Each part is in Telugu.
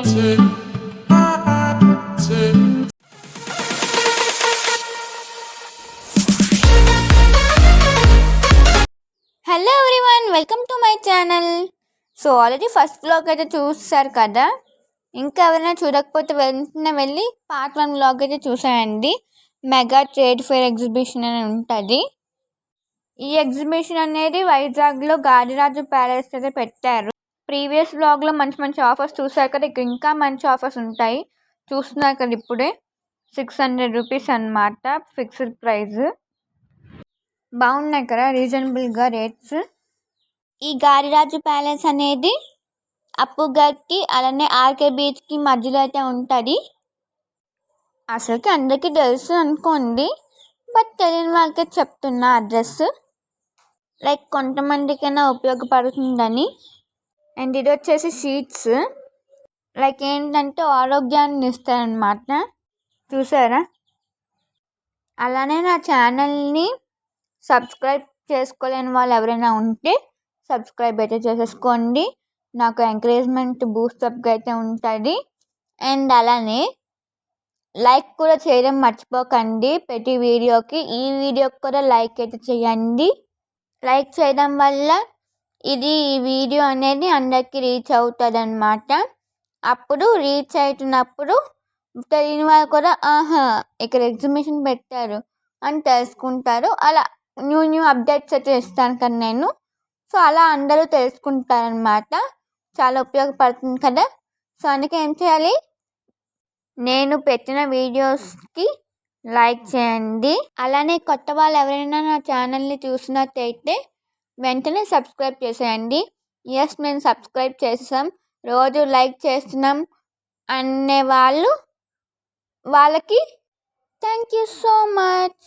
Hello everyone, welcome to my channel. So already first vlog అయితే చూస్తారు కదా. ఇంకా ఎవరైనా చూడకపోతే వెంటనే వెళ్ళి పార్ట్ 1 వ్లాగ్ అయితే చూసాయండి. మెగా ట్రేడ్ ఫేర్ ఎగ్జిబిషన్ అని ఉంటుంది. ఈ ఎగ్జిబిషన్ అనేది వైజాగ్లో గాడిరాజు ప్యాలెస్ అయితే పెట్టారు. ప్రీవియస్ వ్లాగ్లో మంచి మంచి ఆఫర్స్ చూసారు కదా. ఇంకా మంచి ఆఫర్స్ ఉంటాయి, చూస్తున్నారు కదా. ఇప్పుడే 600 రూపీస్ అన్నమాట ఫిక్స్డ్ ప్రైస్. బాగున్నాయి కదా, రీజనబుల్గా రేట్స్. ఈ గాడిరాజు ప్యాలెస్ అనేది అప్పుగట్టి అలానే ఆర్కే బీచ్కి మధ్యలో అయితే ఉంటుంది. అసలుకి అందరికీ తెలుసు అనుకోండి, బట్ తెలియని వాళ్ళకే చెప్తున్నా అడ్రస్, లైక్ కొంతమందికైనా ఉపయోగపడుతుందని. అండ్ ఇది వచ్చేసి షీట్స్, లైక్ ఏంటంటే ఆరోగ్యాన్ని ఇస్తారనమాట. చూసారా? అలానే నా ఛానల్ని సబ్స్క్రైబ్ చేసుకోలేని వాళ్ళు ఎవరైనా ఉంటే సబ్స్క్రైబ్ అయితే చేసేసుకోండి. నాకు ఎంకరేజ్మెంట్ బూస్టప్గా అయితే ఉంటుంది. అండ్ అలానే లైక్ కూడా చేయడం మర్చిపోకండి ప్రతి వీడియోకి. ఈ వీడియోకి కూడా లైక్ అయితే చేయండి. లైక్ చేయడం వల్ల ఈ వీడియో అనేది అందరికీ రీచ్ అవుతుంది అన్నమాట. అప్పుడు రీచ్ అవుతున్నప్పుడు తెలియని వాళ్ళు కూడా ఇక్కడ ఎగ్జిబిషన్ పెట్టారు అని తెలుసుకుంటారు. అలా న్యూ అప్డేట్స్ అయితే ఇస్తాను కదా నేను. సో అలా అందరూ తెలుసుకుంటారనమాట. చాలా ఉపయోగపడుతుంది కదా. సో అందుకే ఏం చేయాలి, నేను పెట్టిన వీడియోస్కి లైక్ చేయండి. అలానే కొత్త వాళ్ళు ఎవరైనా నా ఛానల్ని చూసినట్టయితే వెంటనే సబ్స్క్రైబ్ చేసేయండి. ఎస్, మేము సబ్స్క్రైబ్ చేసాం, రోజు లైక్ చేస్తున్నాం అనే వాళ్ళకి థ్యాంక్ యూ సో మచ్.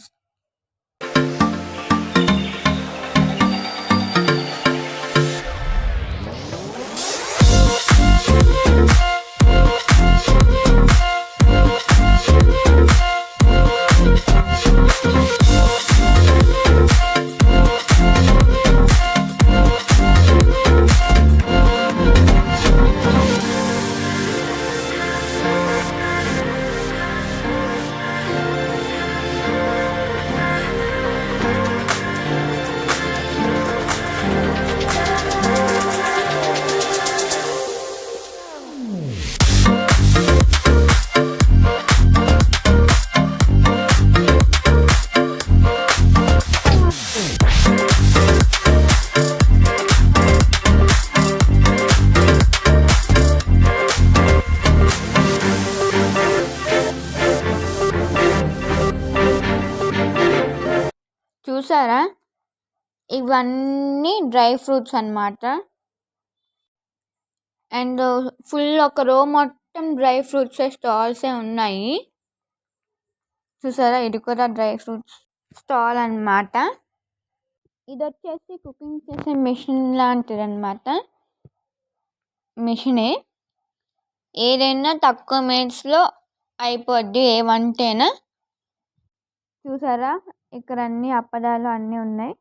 చూసారా, ఇవన్నీ డ్రై ఫ్రూట్స్ అన్నమాట. అండ్ ఫుల్ ఒక రో మొత్తం డ్రై ఫ్రూట్స్ స్టాల్సే ఉన్నాయి. చూసారా, ఇది కూడా డ్రై ఫ్రూట్స్ స్టాల్ అన్నమాట. ఇది వచ్చేసి కుకింగ్ చేసే మిషన్ లాంటిది అన్నమాట. మిషనే, ఏదైనా తక్కువ మినిట్స్లో అయిపోద్ది ఏ వంటైనా. చూసారా, ఇక్కడ అన్ని అప్పడాలు అన్నీ ఉన్నాయి.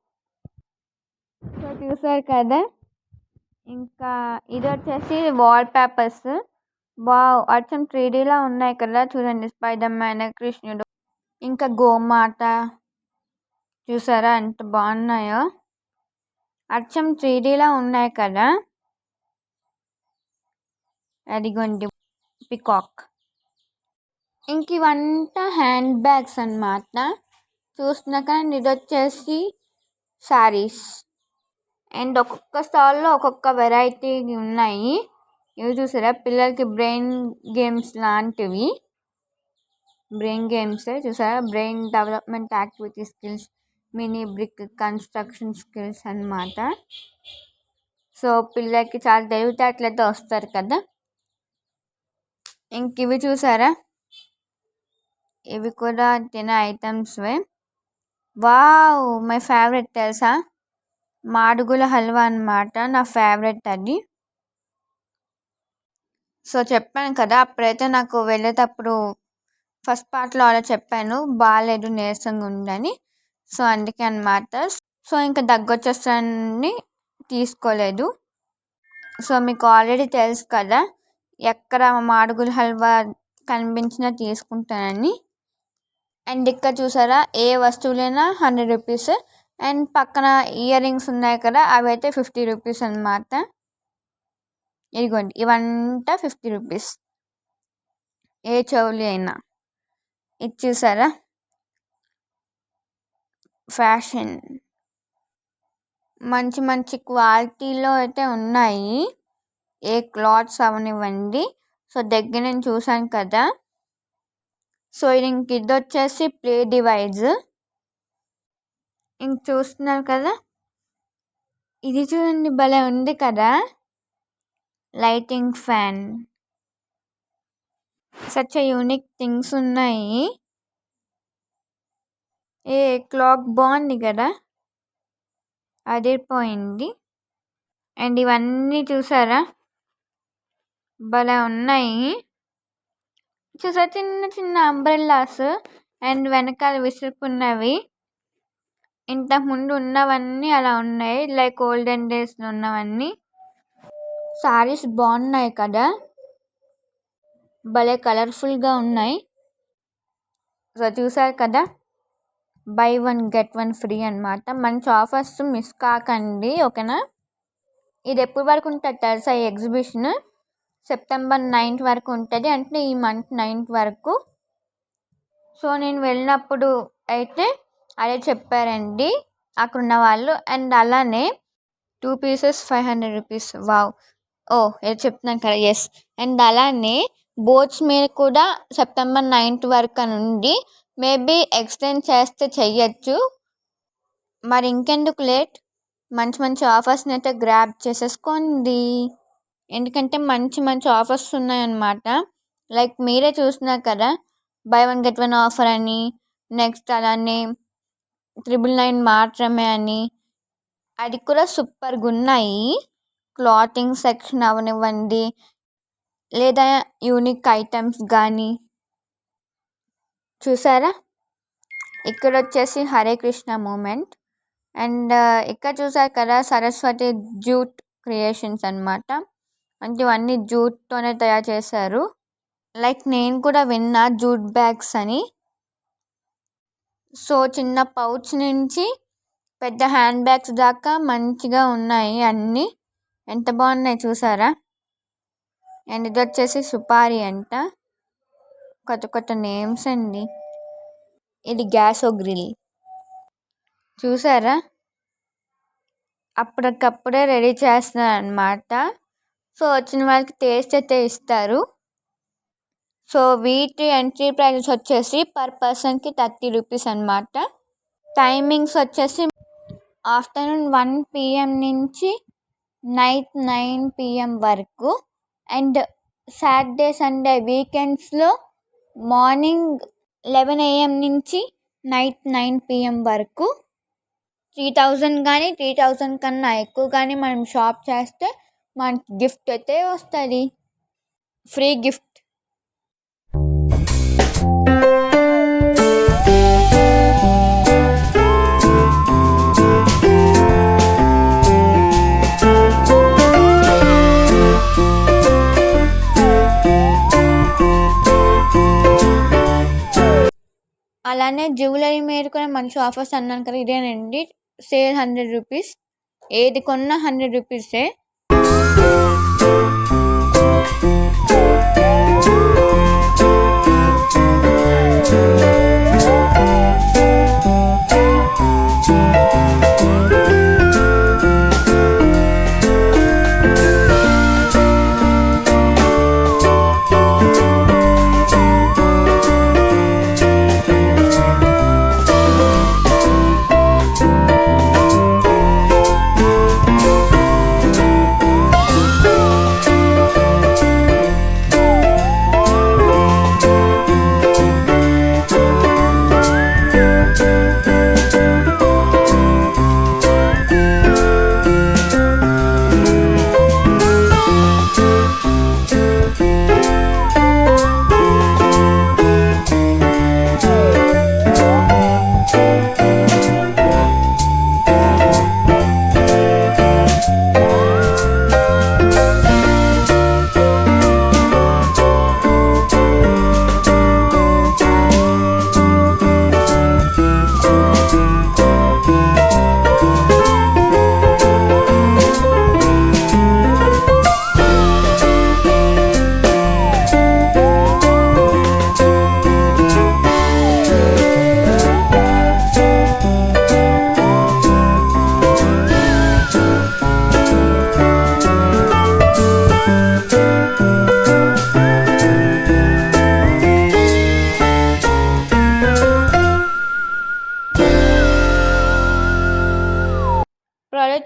సో చూసారు కదా. ఇంకా ఇది వచ్చేసి వాల్ పేపర్స్. వావ్, అచ్చం 3Dలా ఉన్నాయి కదా. చూడండి, స్పైడర్ మ్యాన్, కృష్ణుడు, ఇంకా గోమాత. చూసారా ఎంత బాగున్నాయో, అచ్చం 3Dలా ఉన్నాయి కదా. అదిగోండి పికాక్. ఇంక ఇవంతా హ్యాండ్ బ్యాగ్స్ అన్నమాట. చూస్తున్నా కానీ ఇది వచ్చేసి శారీస్. అండ్ ఒక్కొక్క స్టాల్లో ఒక్కొక్క వెరైటీ ఉన్నాయి. ఇవి చూసారా, పిల్లలకి బ్రెయిన్ గేమ్స్ లాంటివి. బ్రెయిన్ గేమ్స్ చూసారా, brain development activity skills, mini brick construction skills అన్నమాట. సో పిల్లలకి చాలా తెలివితేటలైతే వస్తారు కదా. ఇంక ఇవి చూసారా, ఇవి కూడా తినే ఐటమ్స్వే. వావ్, మై ఫేవరెట్ తెలుసా, మాడుగుల హల్వా అన్నమాట. నా ఫేవరెట్ అది. సో చెప్పాను కదా, అప్పుడైతే నాకు వెళ్ళేటప్పుడు ఫస్ట్ పార్ట్లో అలా చెప్పాను, బాగాలేదు, నీరసంగా ఉందని. సో అందుకే అన్నమాట. సో ఇంకా దగ్గొచ్చేస్తానని తీసుకోలేదు. సో మీకు ఆల్రెడీ తెలుసు కదా, ఎక్కడ మాడుగుల హల్వా కనిపించినా తీసుకుంటానని. అండ్ ఇక్కడ చూసారా, ఏ వస్తువులైనా 100 రూపీస్. అండ్ పక్కన ఇయర్ రింగ్స్ ఉన్నాయి కదా, అవి అయితే 50 రూపీస్ అనమాట. ఇదిగోండి, ఇవంతా 50 రూపీస్, ఏ చెవులు అయినా. ఇది చూసారా, ఫ్యాషన్, మంచి మంచి క్వాలిటీలో అయితే ఉన్నాయి, ఏ క్లాత్స్ అవనివ్వండి. సో దగ్గర నేను చూసాను కదా. సో ఇది వచ్చేసి ప్లే డివైజ్. ఇంక చూస్తున్నారు కదా, ఇది చూడండి, భలే ఉంది కదా, lighting fan. Such unique things ఉన్నాయి. ఏ క్లాక్ బాగుంది కదా, అదిరిపోయింది. అండ్ ఇవన్నీ చూసారా, భలే ఉన్నాయి. చూసారా, చిన్న చిన్న అంబ్రెల్లాస్. అండ్ వెనకాల విసురుకున్నవి. ఇంతకుముందు ఉన్నవన్నీ అలా ఉన్నాయి, లైక్ ఓల్డెన్ డేస్లో ఉన్నవన్నీ. సారీస్ బాగున్నాయి కదా, భలే కలర్ఫుల్గా ఉన్నాయి. సో చూసారు కదా, బై 1 get 1 ఫ్రీ అనమాట. మంచి ఆఫర్స్ మిస్ కాకండి, ఓకేనా. ఇది ఎప్పటి వరకు ఉంటుంది తెలుసా, ఈ ఎగ్జిబిషన్ సెప్టెంబర్ 9th వరకు ఉంటుంది, అంటే ఈ మంత్ 9th వరకు. సో నేను వెళ్ళినప్పుడు అయితే అదే చెప్పారండి అక్కడ ఉన్న వాళ్ళు. అండ్ అలానే 2 pieces 500 రూపీస్. వావ్, ఏదో చెప్తున్నాను కదా, ఎస్. అండ్ అలానే బోట్స్ మీద కూడా సెప్టెంబర్ 9th వరకు అని ఉంది. మేబీ ఎక్స్టెండ్ చేస్తే చెయ్యొచ్చు. మరి ఇంకెందుకు లేట్, మంచి మంచి ఆఫర్స్ని అయితే గ్రాబ్ చేసేసుకోండి. ఎందుకంటే మంచి మంచి ఆఫర్స్ ఉన్నాయన్నమాట. లైక్ మీరే చూస్తున్నారు కదా, బై 1 get 1 ఆఫర్ అని, నెక్స్ట్ అలానే 999 మాత్రమే అని. అది కూడా సూపర్గా ఉన్నాయి. క్లాతింగ్ సెక్షన్ అవనివ్వండి, లేదా యూనిక్ ఐటమ్స్ కానీ. చూసారా, ఇక్కడ వచ్చేసి హరే కృష్ణ మూమెంట్. అండ్ ఇక్కడ చూసారు కదా, సరస్వతి జూట్ క్రియేషన్స్ అనమాట. అంటే ఇవన్నీ జూట్తోనే తయారు చేశారు. లైక్ నేను కూడా విన్నా జూట్ బ్యాగ్స్ అని. సో చిన్న పౌచ్ నుంచి పెద్ద హ్యాండ్ బ్యాగ్స్ దాకా మంచిగా ఉన్నాయి అన్నీ. ఎంత బాగున్నాయి చూసారా. అండ్ ఇది వచ్చేసి సుపారి అంట, కొత్త కొత్త నేమ్స్ అండి. ఇది గ్యాసో గ్రిల్. చూసారా, అప్పటికప్పుడే రెడీ చేస్తున్నారు అనమాట. సో వచ్చిన వాళ్ళకి టేస్ట్ అయితే ఇస్తారు. సో వీటి ఎంట్రీ ప్రైస్ వచ్చేసి పర్ పర్సన్కి 30 రూపీస్ అనమాట. టైమింగ్స్ వచ్చేసి ఆఫ్టర్నూన్ 1 PM నుంచి నైట్ 9 PM వరకు. అండ్ సాటర్డే సండే వీకెండ్స్లో మార్నింగ్ 11 AM నుంచి నైట్ 9 PM వరకు. 3000 కానీ 3000 కన్నా ఎక్కువ కానీ మనం షాప్ చేస్తే మనకి గిఫ్ట్ అయితే వస్తుంది, ఫ్రీ గిఫ్ట్. అలానే జ్యువెలరీ మీద కూడా మంచి ఆఫర్స్ అన్నాను కదా, ఇదేనండి. సేల్ 100 రూపీస్, ఏది కొన్నా 100 రూపీసే.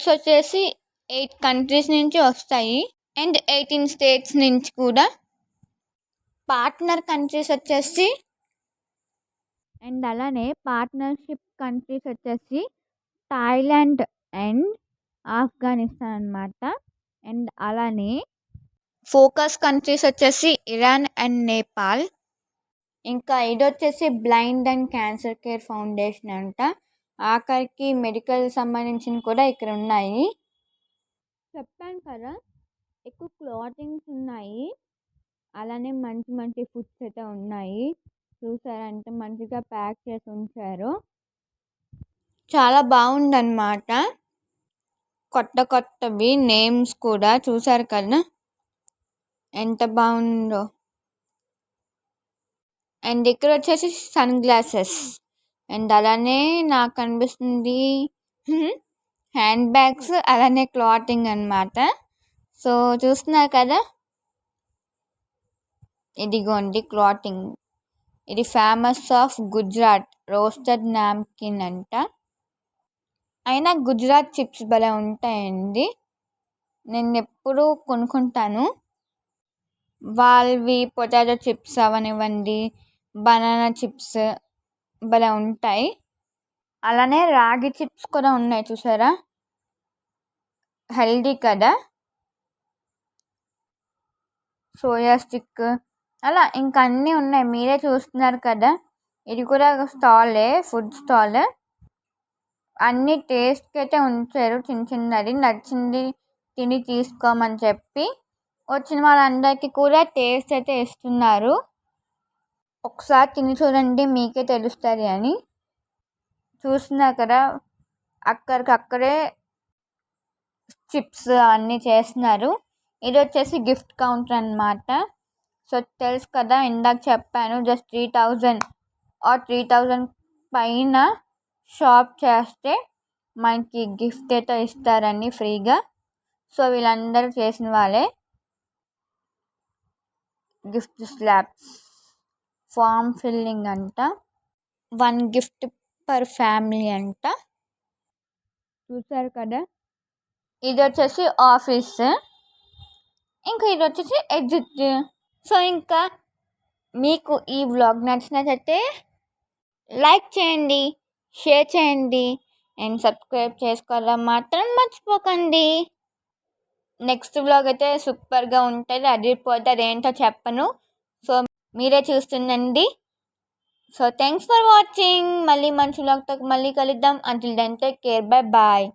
బ్లాగ్స్ వచ్చేసి 8 కంట్రీస్ నుంచి వస్తాయి అండ్ 18 స్టేట్స్ నుంచి కూడా. పార్ట్నర్ కంట్రీస్ వచ్చేసి అండ్ అలానే పార్ట్నర్షిప్ కంట్రీస్ వచ్చేసి థాయిలాండ్ అండ్ ఆఫ్ఘనిస్తాన్ అన్నమాట. అండ్ అలానే ఫోకస్ కంట్రీస్ వచ్చేసి ఇరాన్ అండ్ నేపాల్. ఇంకా ఇది వచ్చేసి blind and cancer care foundation అంట. ఆఖరికి మెడికల్ సంబంధించినవి కూడా ఇక్కడ ఉన్నాయి. చెప్పాను కదా, ఎక్కువ క్లాతింగ్స్ ఉన్నాయి, అలానే మంచి మంచి ఫుడ్స్ అయితే ఉన్నాయి. చూసారంటే మంచిగా ప్యాక్ చేసి ఉంచారు. చాలా బాగుందన్నమాట. కొత్త కొత్తవి నేమ్స్ కూడా చూసారు కదా ఎంత బాగుందో. అండ్ ఇక్కడ వచ్చేసి సన్ గ్లాసెస్ అండ్ అలానే నాకు కనిపిస్తుంది హ్యాండ్ బ్యాగ్స్, అలానే క్లాతింగ్ అన్నమాట. సో చూస్తున్నారు కదా, ఇదిగోండి క్లాతింగ్. ఇది famous of Gujarat roasted napkin అంట. అయినా గుజరాత్ చిప్స్ భలే ఉంటాయండి, నేను ఎప్పుడూ కొనుక్కుంటాను. వాళ్ళవి పొటాటో చిప్స్ అవనివ్వండి, బనానా చిప్స్ భలే ఉంటాయి. అలానే రాగి చిప్స్ కూడా ఉన్నాయి చూసారా, హెల్దీ కదా. సోయా స్టిక్ అలా ఇంకా అన్నీ ఉన్నాయి, మీరే చూస్తున్నారు కదా. ఇది కూడా స్టాలే, ఫుడ్ స్టాల్. అన్నీ టేస్ట్కి అయితే ఉంచారు, చిన్న చిన్నది నచ్చింది తిని తీసుకోమని చెప్పి వచ్చిన వాళ్ళందరికీ కూడా టేస్ట్ అయితే ఇస్తున్నారు. ఒకసారి తిని చూడండి, మీకే తెలుస్తుంది అని. చూస్తున్నారు కదా, అక్కడికక్కడే చిప్స్ అన్నీ చేస్తున్నారు. ఇది వచ్చేసి గిఫ్ట్ కౌంటర్ అన్నమాట. సో తెలుసు కదా, ఇందాక చెప్పాను జస్ట్ 3000 ఆర్ 3000 పైన షాప్ చేస్తే మనకి గిఫ్ట్ అయితే ఇస్తారని ఫ్రీగా. సో వీళ్ళందరూ చేసిన వాళ్ళే. గిఫ్ట్ స్లాబ్స్, ఫామ్ ఫిల్లింగ్ అంట, 1 గిఫ్ట్ పర్ ఫ్యామిలీ అంట. చూసారు కదా, ఇది వచ్చేసి ఆఫీస్, ఇంకా ఇది వచ్చేసి ఎగ్జిట్. సో ఇంకా మీకు ఈ వ్లాగ్ నచ్చినట్లయితే లైక్ చేయండి, షేర్ చేయండి అండ్ సబ్స్క్రైబ్ చేసుకోవడం మాత్రం మర్చిపోకండి. నెక్స్ట్ వ్లాగ్ అయితే సూపర్గా ఉంటుంది, అదిరిపోతే అదేంటో చెప్పను. సో మీరే చూస్తుండండి. So thanks for watching. మళ్ళీ మంచి వ్లాగ్తో మళ్ళీ కలుద్దాం. Until then take care, bye bye.